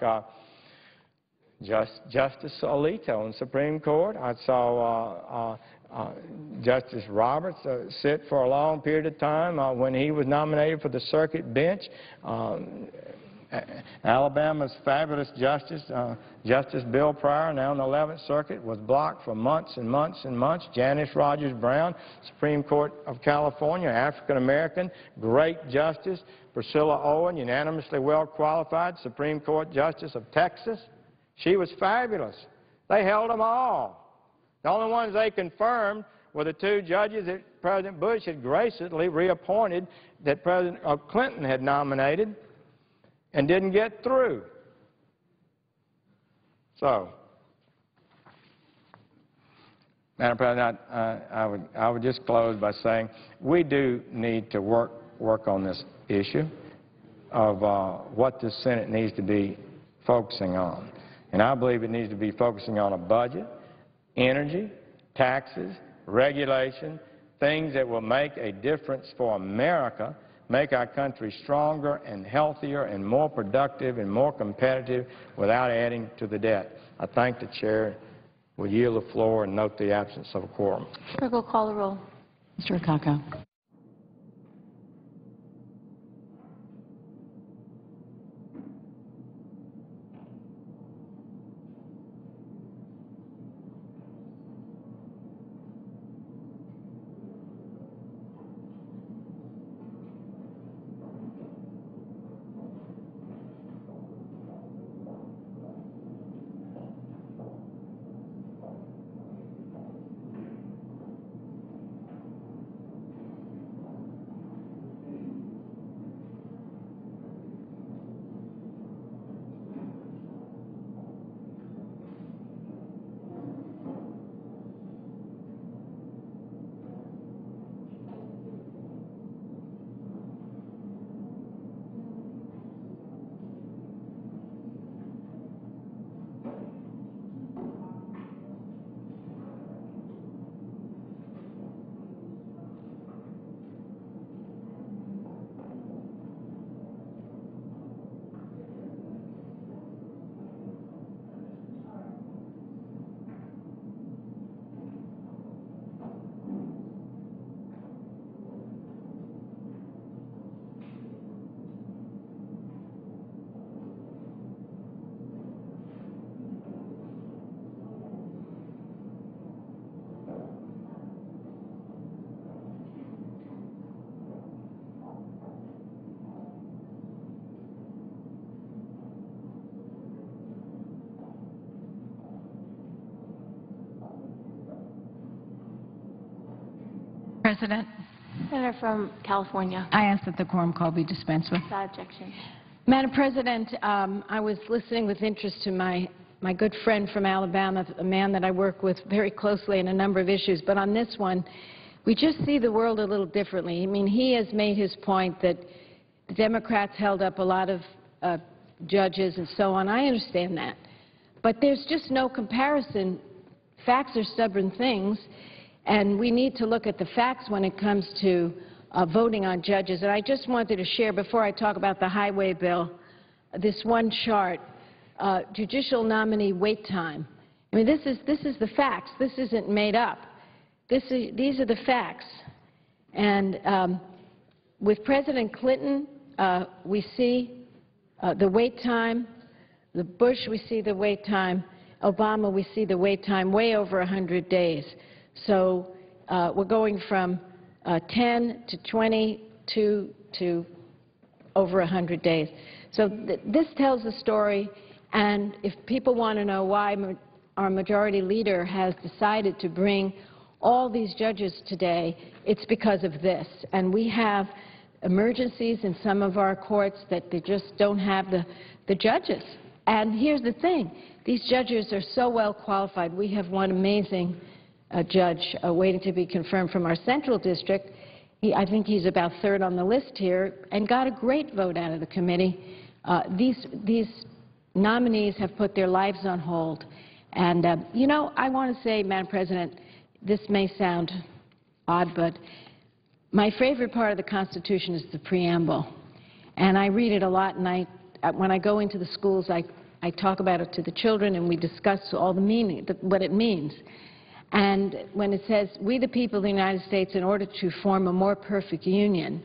Justice Alito in the Supreme Court. I saw Justice Roberts sit for a long period of time when he was nominated for the circuit bench. Alabama's fabulous justice, Justice Bill Pryor, now in the 11th Circuit, was blocked for months and months and months. Janice Rogers Brown, Supreme Court of California, African-American, great justice. Priscilla Owen, unanimously well-qualified, Supreme Court Justice of Texas. She was fabulous. They held them all. The only ones they confirmed were the two judges that President Bush had graciously reappointed that President Clinton had nominated and didn't get through. So, Madam President, I would just close by saying we do need to work on this issue of what the Senate needs to be focusing on. And I believe it needs to be focusing on a budget, energy, taxes, regulation, things that will make a difference for America, make our country stronger and healthier and more productive and more competitive without adding to the debt. I thank the Chair. Will yield the floor and note the absence of a quorum. Clerk will call the roll. Mr. Akaka. President, Senator from California. I ask that the quorum call be dispensed with. Without objection. Madam President, I was listening with interest to my good friend from Alabama, a man that I work with very closely on a number of issues. But on this one, we just see the world a little differently. I mean, he has made his point that the Democrats held up a lot of judges and so on. I understand that. But there's just no comparison. Facts are stubborn things, and we need to look at the facts when it comes to voting on judges. And I just wanted to share, before I talk about the highway bill, this one chart, judicial nominee wait time. I mean, this is the facts. This isn't made up. These are the facts. And with President Clinton, we see the wait time. The Bush, we see the wait time. Obama, we see the wait time way over 100 days. So we're going from 10 to 22 to over 100 days. So this tells the story, and if people want to know why our majority leader has decided to bring all these judges today, it's because of this. And we have emergencies in some of our courts that they just don't have the judges. And here's the thing. These judges are so well qualified. We have one amazing judge waiting to be confirmed from our Central District. I think he's about third on the list here and got a great vote out of the committee. These nominees have put their lives on hold. And, you know, I want to say, Madam President, this may sound odd, but my favorite part of the Constitution is the preamble. And I read it a lot, and when I go into the schools, I talk about it to the children, and we discuss all the meaning, what it means. And when it says, we the people of the United States, in order to form a more perfect union,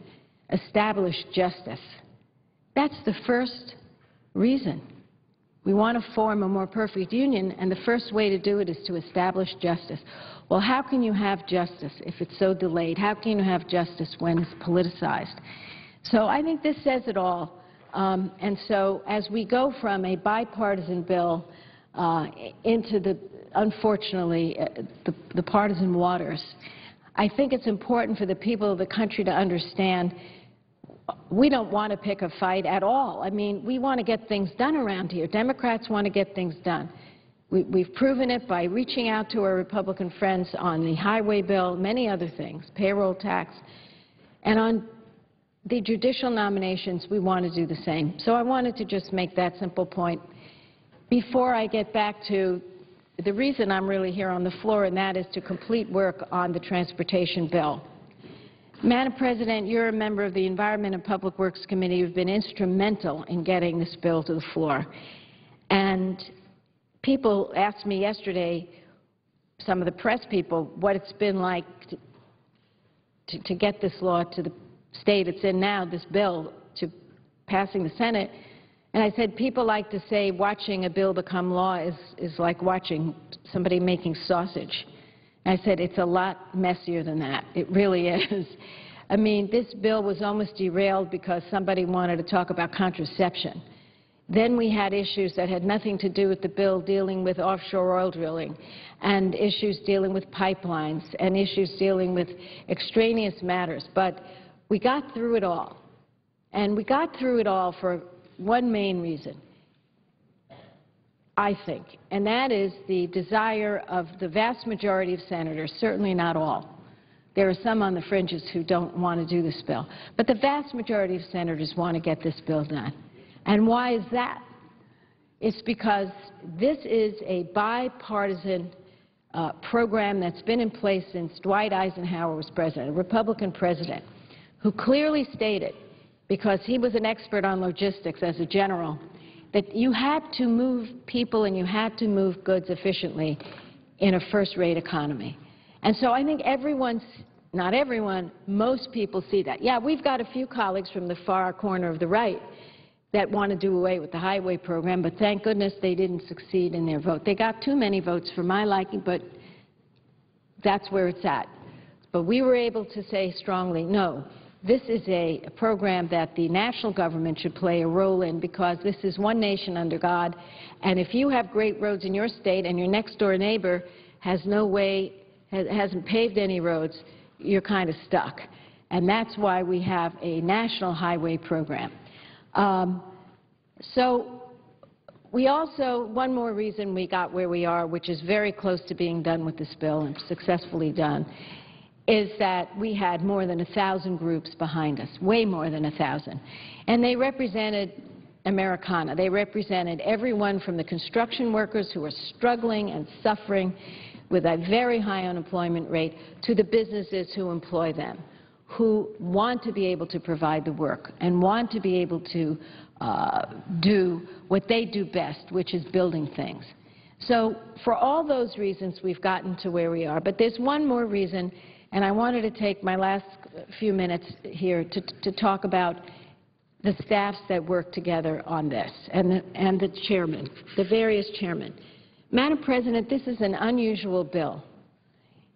establish justice. That's the first reason. We want to form a more perfect union, and the first way to do it is to establish justice. Well, how can you have justice if it's so delayed? How can you have justice when it's politicized? So I think this says it all. And so as we go from a bipartisan bill into the, unfortunately, the partisan waters, I think it's important for the people of the country to understand we don't want to pick a fight at all. I mean, we want to get things done around here. Democrats want to get things done. We've proven it by reaching out to our Republican friends on the highway bill, many other things, payroll tax, and on the judicial nominations, we want to do the same. So I wanted to just make that simple point before I get back to the reason I'm really here on the floor, and that is to complete work on the transportation bill. Madam President, you're a member of the Environment and Public Works Committee. You've been instrumental in getting this bill to the floor. And people asked me yesterday, some of the press people, what it's been like to get this law to the state it's in now, this bill, to passing the Senate. And I said, people like to say watching a bill become law is like watching somebody making sausage. And I said, it's a lot messier than that. It really is. I mean, this bill was almost derailed because somebody wanted to talk about contraception. Then we had issues that had nothing to do with the bill dealing with offshore oil drilling, and issues dealing with pipelines, and issues dealing with extraneous matters. But we got through it all. And we got through it all for one main reason, I think, and that is the desire of the vast majority of senators, certainly not all. There are some on the fringes who don't want to do this bill. But the vast majority of senators want to get this bill done. And why is that? It's because this is a bipartisan program that's been in place since Dwight Eisenhower was president, a Republican president, who clearly stated, because he was an expert on logistics as a general, that you had to move people and you had to move goods efficiently in a first-rate economy. And so I think everyone's, not everyone, most people see that. Yeah, we've got a few colleagues from the far corner of the right that want to do away with the highway program, but thank goodness they didn't succeed in their vote. They got too many votes for my liking, but that's where it's at. But we were able to say strongly, no, this is a program that the national government should play a role in, because this is one nation under God, and if you have great roads in your state and your next-door neighbor has no way, hasn't paved any roads, you're kind of stuck. And that's why we have a national highway program. So we also, one more reason we got where we are, which is very close to being done with this bill and successfully done, is that we had more than 1,000 groups behind us, way more than 1,000. And they represented Americana. They represented everyone from the construction workers who are struggling and suffering with a very high unemployment rate to the businesses who employ them, who want to be able to provide the work and want to be able to do what they do best, which is building things. So for all those reasons, we've gotten to where we are. But there's one more reason, and I wanted to take my last few minutes here to talk about the staffs that work together on this and the chairman, the various chairmen. Madam President, this is an unusual bill.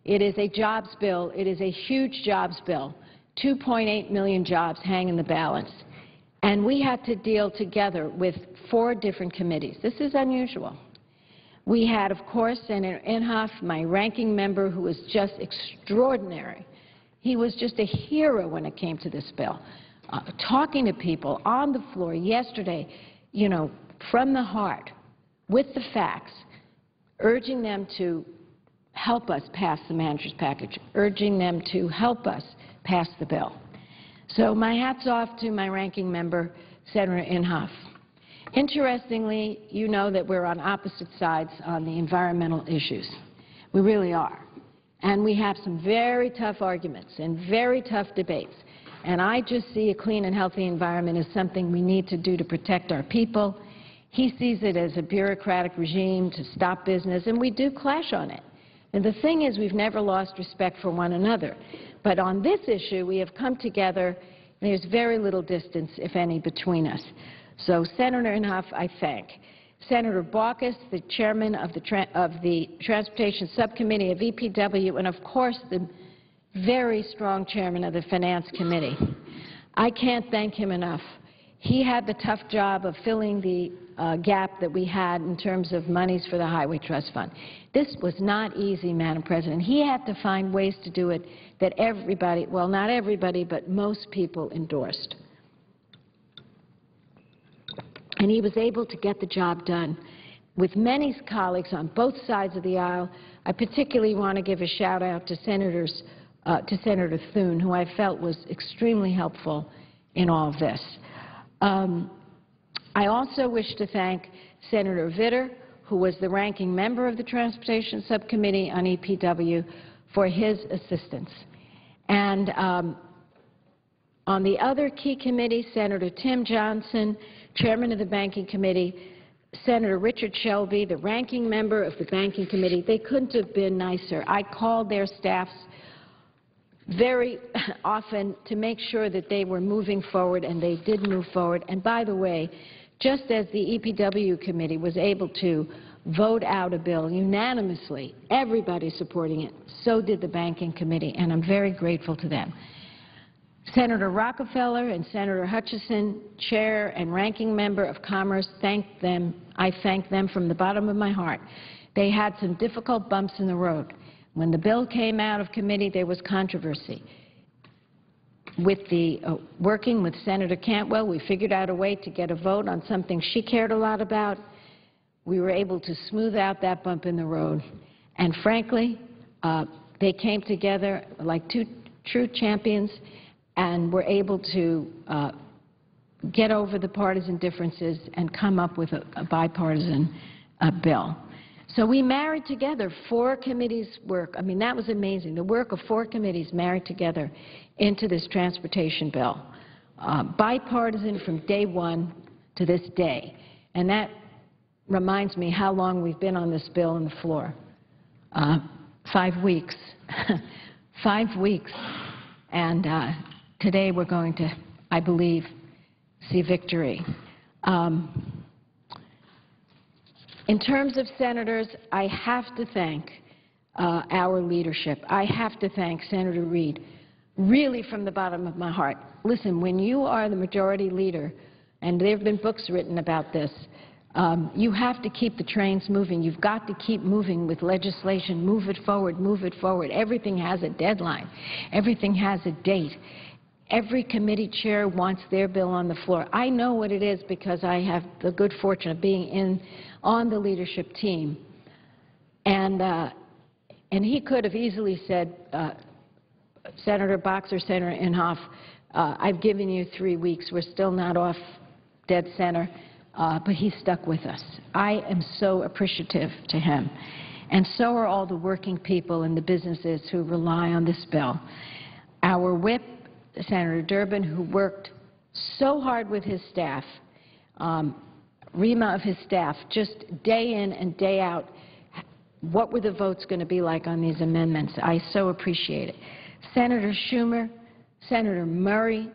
It is a jobs bill. It is a huge jobs bill. 2.8 million jobs hang in the balance. And we had to deal together with 4 different committees. This is unusual. We had, of course, Senator Inhofe, my ranking member, who was just extraordinary. He was just a hero when it came to this bill. Talking to people on the floor yesterday, you know, from the heart, with the facts, urging them to help us pass the manager's package, urging them to help us pass the bill. So my hat's off to my ranking member, Senator Inhofe. Interestingly, you know that we're on opposite sides on the environmental issues. We really are. And we have some very tough arguments and very tough debates. And I just see a clean and healthy environment as something we need to do to protect our people. He sees it as a bureaucratic regime to stop business, and we do clash on it. And the thing is, we've never lost respect for one another. But on this issue, we have come together, and there's very little distance, if any, between us. So Senator Inhofe, I thank. Senator Baucus, the chairman of the Transportation Subcommittee of EPW, and of course the very strong chairman of the Finance Committee. I can't thank him enough. He had the tough job of filling the gap that we had in terms of monies for the Highway Trust Fund. This was not easy, Madam President. He had to find ways to do it that everybody, well, not everybody, but most people endorsed. And he was able to get the job done. With many colleagues on both sides of the aisle, I particularly want to give a shout-out to Senator Thune, who I felt was extremely helpful in all of this. I also wish to thank Senator Vitter, who was the ranking member of the Transportation Subcommittee on EPW, for his assistance. And on the other key committees, Senator Tim Johnson, chairman of the Banking Committee, Senator Richard Shelby, the ranking member of the Banking Committee, they couldn't have been nicer. I called their staffs very often to make sure that they were moving forward, and they did move forward. And by the way, just as the EPW committee was able to vote out a bill unanimously, everybody supporting it, so did the Banking Committee, and I'm very grateful to them. Senator Rockefeller and Senator Hutchison, chair and ranking member of Commerce, thanked them. I thank them from the bottom of my heart. They had some difficult bumps in the road. When the bill came out of committee, there was controversy. With the working with Senator Cantwell, we figured out a way to get a vote on something she cared a lot about. We were able to smooth out that bump in the road. And frankly, they came together like two true champions and were able to get over the partisan differences and come up with a bipartisan bill. So we married together 4 committees' work. I mean, that was amazing. The work of 4 committees married together into this transportation bill, bipartisan from day one to this day. And that reminds me how long we've been on this bill on the floor. 5 weeks. 5 weeks. And today we're going to, I believe, see victory. In terms of senators, I have to thank our leadership. I have to thank Senator Reid, really from the bottom of my heart. Listen, when you are the majority leader, and there have been books written about this, You have to keep the trains moving. You've got to keep moving with legislation. Move it forward, move it forward. Everything has a deadline. Everything has a date. Every committee chair wants their bill on the floor. I know what it is because I have the good fortune of being on the leadership team. And he could have easily said, Senator Boxer, Senator Inhofe, I've given you 3 weeks. We're still not off dead center. But he stuck with us. I am so appreciative to him. And so are all the working people and the businesses who rely on this bill. Our whip, Senator Durbin, who worked so hard with his staff, Rima of his staff, just day in and day out, what were the votes going to be like on these amendments? I so appreciate it. Senator Schumer, Senator Murray,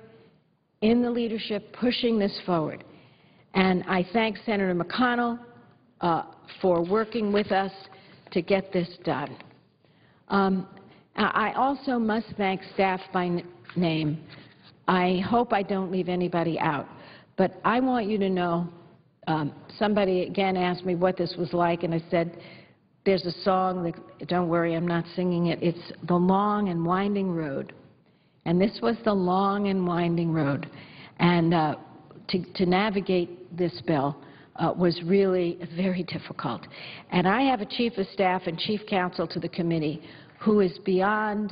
in the leadership, pushing this forward. And I thank Senator McConnell for working with us to get this done. I also must thank staff by name. I hope I don't leave anybody out. But I want you to know, somebody again asked me what this was like, and I said, there's a song, that, don't worry, I'm not singing it. It's The Long and Winding Road. And this was the long and winding road. And to navigate this bill was really very difficult. And I have a chief of staff and chief counsel to the committee who is beyond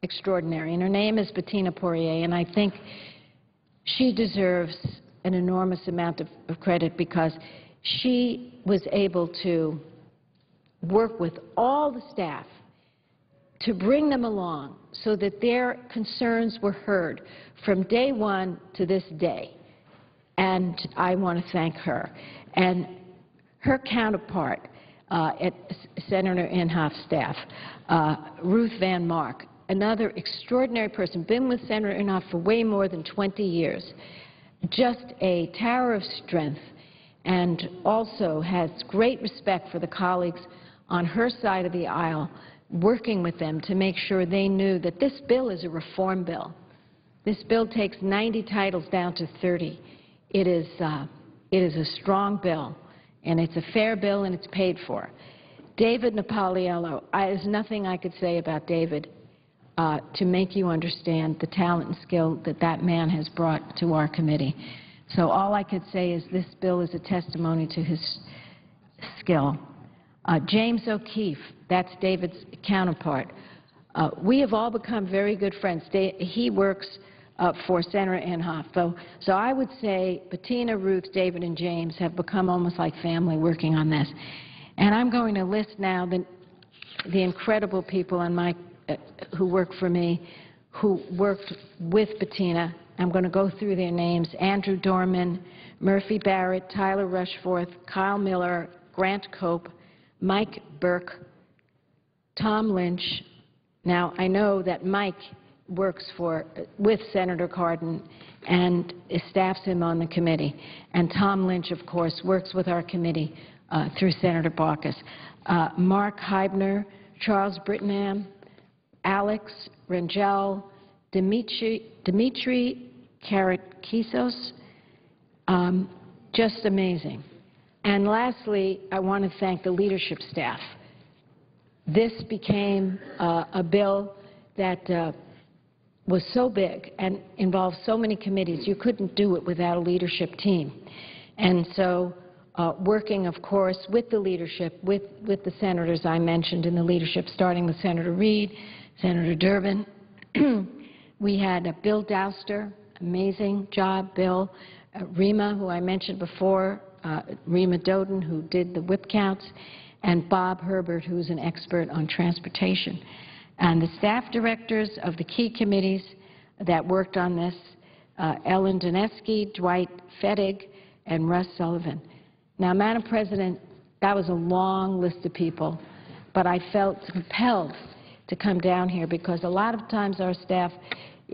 extraordinary, and her name is Bettina Poirier, and I think she deserves an enormous amount of credit because she was able to work with all the staff to bring them along so that their concerns were heard from day one to this day. And I want to thank her. And her counterpart at Senator Inhofe's staff, Ruth Van Mark, another extraordinary person, been with Senator Inhofe for way more than 20 years, just a tower of strength, and also has great respect for the colleagues on her side of the aisle, working with them to make sure they knew that this bill is a reform bill. This bill takes 90 titles down to 30. It is a strong bill, and it's a fair bill, and it's paid for. David Napoliello, there's nothing I could say about David to make you understand the talent and skill that that man has brought to our committee. So all I could say is this bill is a testimony to his skill. James O'Keefe, that's David's counterpart. We have all become very good friends. He works for Senator Inhofe. So I would say Bettina, Ruth, David, and James have become almost like family working on this. And I'm going to list now the incredible people on my, who work for me, who worked with Bettina. I'm going to go through their names: Andrew Dorman, Murphy Barrett, Tyler Rushforth, Kyle Miller, Grant Cope, Mike Burke, Tom Lynch. Now, I know that Mike works with Senator Cardin and staffs him on the committee. And Tom Lynch, of course, works with our committee through Senator Baucus. Mark Heibner, Charles Brittenham, Alex Rangel, Dimitri Karakisos, just amazing. And lastly, I want to thank the leadership staff. This became a bill that was so big and involved so many committees, you couldn't do it without a leadership team. And so working, of course, with the leadership, with the senators I mentioned in the leadership, starting with Senator Reid, Senator Durbin. We had Bill Douster, amazing job, Bill. Rima, who I mentioned before, Rima Doden, who did the whip counts, and Bob Herbert, who's an expert on transportation. And the staff directors of the key committees that worked on this, Ellen Doneski, Dwight Fettig, and Russ Sullivan. Now, Madam President, that was a long list of people, but I felt compelled to come down here because a lot of times our staff,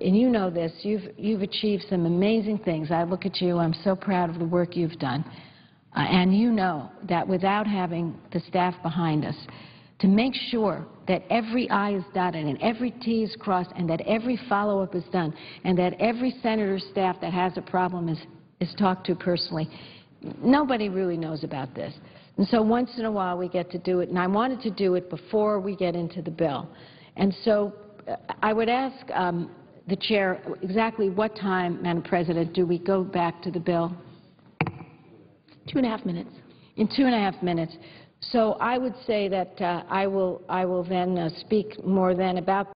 and you know this, you've achieved some amazing things. I look at you, I'm so proud of the work you've done. And you know that without having the staff behind us, to make sure that every I is dotted and every T is crossed and that every follow-up is done and that every senator's staff that has a problem is talked to personally, nobody really knows about this. And so once in a while we get to do it, and I wanted to do it before we get into the bill. And so I would ask the Chair exactly what time, Madam President, do we go back to the bill? 2.5 minutes. In 2.5 minutes. So I would say that I will then speak more then about